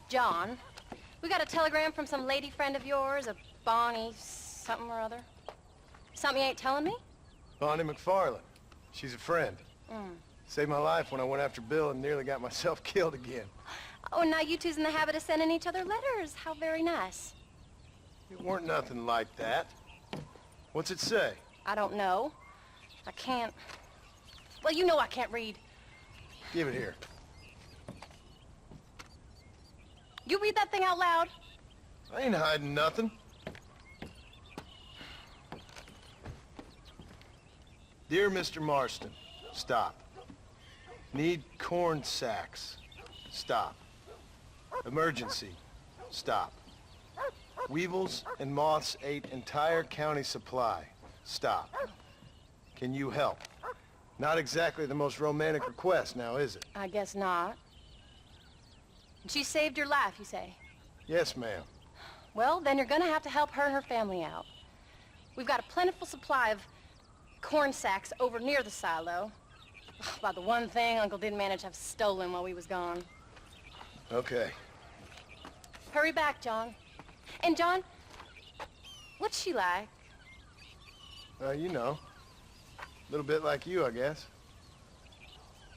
John, we got a telegram from some lady friend of yours, a Bonnie something or other. Something you ain't telling me? Bonnie McFarland. She's a friend. Saved my life when I went after Bill and nearly got myself killed again. Oh, and now you two's in the habit of sending each other letters. How very nice. It weren't nothing like that. What's it say? I don't know. I can't... Well, you know I can't read. Give it here. You read that thing out loud? I ain't hiding nothing. Dear Mr. Marston, stop. Need corn sacks. Stop. Emergency. Stop. Weevils and moths ate entire county supply. Stop. Can you help? Not exactly the most romantic request, now is it? I guess not. She saved your life, you say? Yes, ma'am. Well, then you're gonna have to help her and her family out. We've got a plentiful supply of corn sacks over near the silo. About the one thing Uncle didn't manage to have stolen while we was gone. Okay. Hurry back, John. And John, what's she like? You know. A little bit like you, I guess.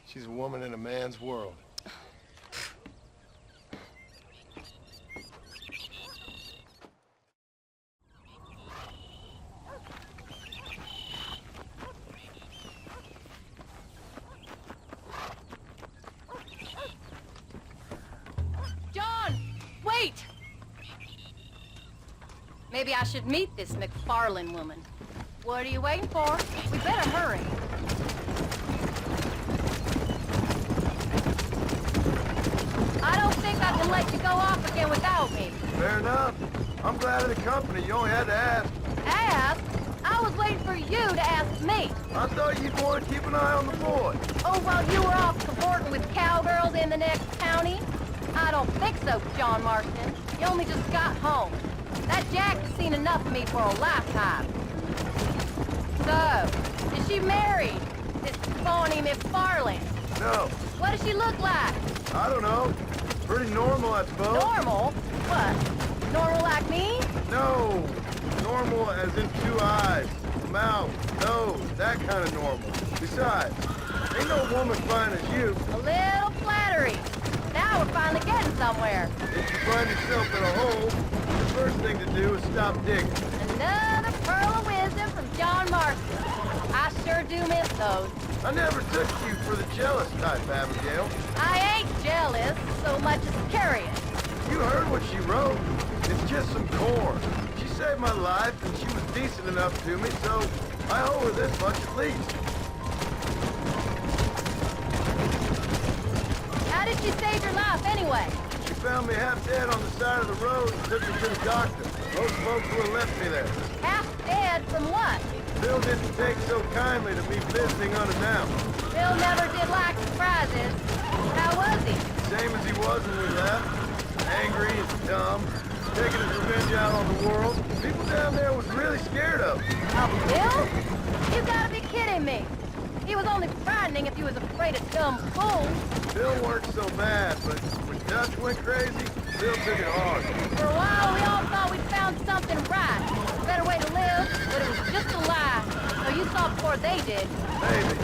She's a woman in a man's world. Wait! Maybe I should meet this McFarland woman. What are you waiting for? We better hurry. I don't think I can let you go off again without me. Fair enough. I'm glad of the company. You only had to ask. Ask? I was waiting for you to ask me. I thought you'd want to keep an eye on the boy. Oh, while you were off cavorting with cowgirls in the next county? I don't think so, John Marston. You only just got home. That Jack has seen enough of me for a lifetime. So, is she married? This Bonnie McFarland? No. What does she look like? I don't know. Pretty normal, I suppose. Normal? What? Normal like me? No. Normal as in 2 eyes, mouth, nose, that kind of normal. Besides, ain't no woman fine as you. A little flattery. Now we're finally getting somewhere. If you find yourself in a hole, the first thing to do is stop digging. Another pearl of wisdom from John Marston. I sure do miss those. I never took you for the jealous type, Abigail. I ain't jealous so much as curious. You heard what she wrote. It's just some corn. She saved my life, and she was decent enough to me, so I owe her this much at least. How did she save your life anyway? She found me half dead on the side of the road and took me to the doctor. Most folks would have left me there. Half dead from what? Bill didn't take so kindly to me visiting unannounced. Bill never did like surprises. How was he? Same as he was when we left. Angry and dumb. Taking his revenge out on the world. People down there was really scared of him. Of Bill? You gotta be kidding me. He was only frightening if you was afraid of dumb fools. Bill weren't so bad, but when Dutch went crazy, Bill took it hard. For a while, we all thought we'd found something right. A better way to live, but it was just a lie. So you saw before they did. Maybe.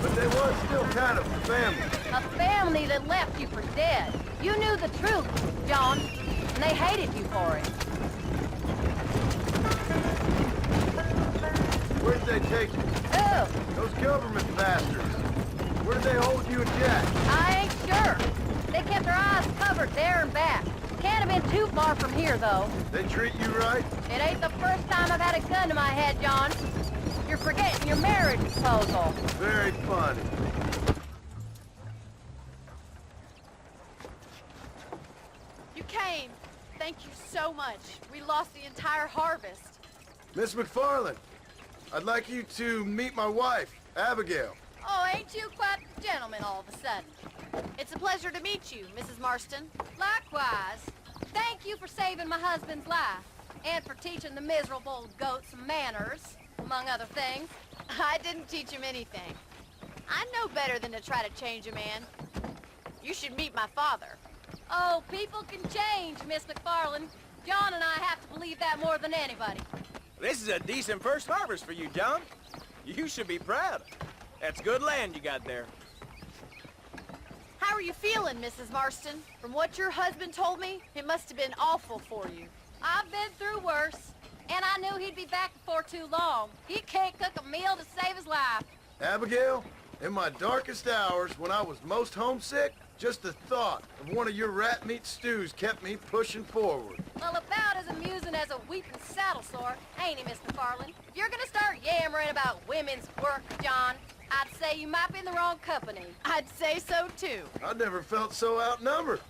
But they was still kind of a family. A family that left you for dead. You knew the truth, John, and they hated you for it. Where'd they take you? Who? Those government bastards. Where did they hold you and Jack? I ain't sure. They kept their eyes covered there and back. Can't have been too far from here, though. They treat you right? It ain't the first time I've had a gun to my head, John. You're forgetting your marriage proposal. Very funny. You came. Thank you so much. We lost the entire harvest. Miss McFarland, I'd like you to meet my wife, Abigail. Oh, ain't you quite the gentleman all of a sudden? It's a pleasure to meet you, Mrs. Marston. Likewise. Thank you for saving my husband's life, and for teaching the miserable goat some manners, among other things. I didn't teach him anything. I know better than to try to change a man. You should meet my father. Oh, people can change, Miss McFarland. John and I have to believe that more than anybody. This is a decent first harvest for you, John. You should be proud. That's good land you got there. How are you feeling, Mrs. Marston? From what your husband told me, it must have been awful for you. I've been through worse, and I knew he'd be back before too long. He can't cook a meal to save his life. Abigail, in my darkest hours, when I was most homesick, just the thought of one of your rat meat stews kept me pushing forward. Well, about as amusing as a weeping saddle sore, ain't he, Miss McFarland? If you're gonna start yammering about women's work, John, I'd say you might be in the wrong company. I'd say so, too. I never felt so outnumbered.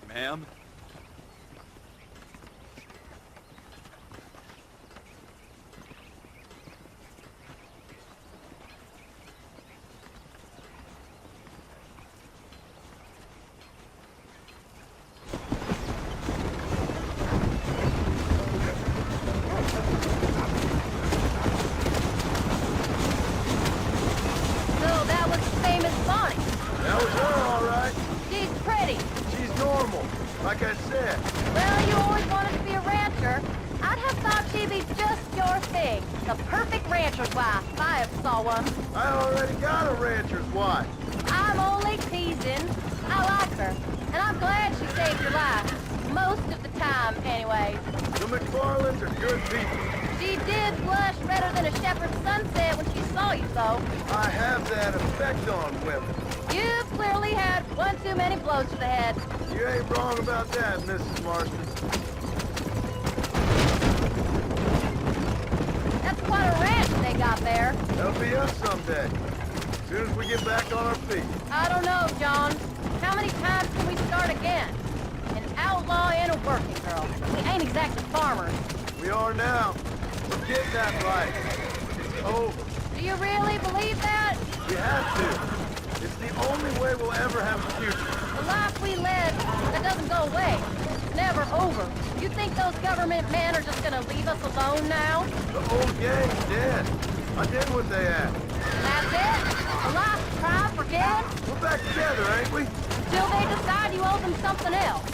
Ma'am? So that was the famous Bonnie. That was her, all right. She's pretty. She's normal, like I said. Well, you always wanted to be a rancher. I'd have thought she'd be just your thing. The perfect rancher's wife, if I ever saw one. I already got a rancher's wife. I'm only teasing. I like her, and I'm glad she saved your life. Most of the time, anyway. The McFarlands are good people. She did blush redder than a shepherd's sunset when she saw you, though. I have that effect on women. You've clearly had one too many blows to the head. You ain't wrong about that, Mrs. Marston. That's quite a ranch they got there. That'll be us someday. As soon as we get back on our feet. I don't know, John. How many times can we start again? An outlaw and a working girl. We ain't exactly farmers. We are now. We're getting that right. It's over. Do you really believe that? We have to. It's the only way we'll ever have a future. The life we led, that doesn't go away. It's never over. You think those government men are just gonna leave us alone now? The old gang's dead. I did what they asked. That's it? A life to try, forget? We're back together, ain't we? Till they decide you owe them something else.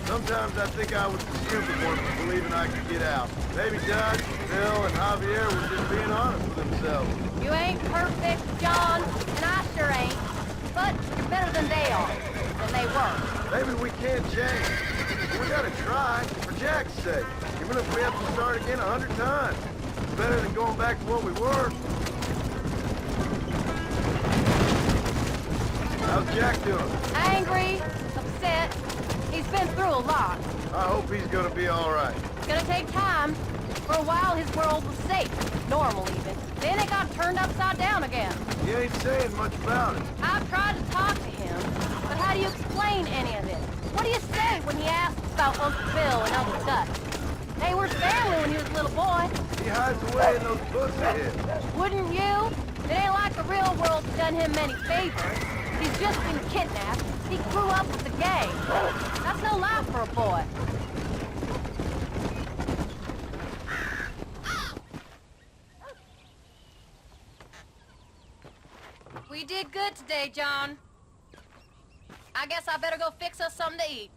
Sometimes I think I was the stupid one for believing I could get out. Maybe Doug, Bill, and Javier were just being honest with themselves. You ain't perfect, John, and I sure ain't. But you're better than they are, than they were. Maybe we can't change. But we gotta try, for Jack's sake. Even if we have to start again 100 times. It's better than going back to what we were. How's Jack doing? Angry, upset. He's been through a lot. I hope he's gonna be all right. It's gonna take time. For a while, his world was safe, normal even. Then it got turned upside down again. He ain't saying much about it. I've tried to talk to him, but how do you explain any of it? What do you say when he asks about Uncle Bill and Uncle Dutch? They were family when he was a little boy. He hides away in those books of his. Wouldn't you? It ain't like the real world's done him many favors. He's just been kidnapped. He grew up with the gang. That's no life for a boy. We did good today, John. I guess I better go fix us something to eat.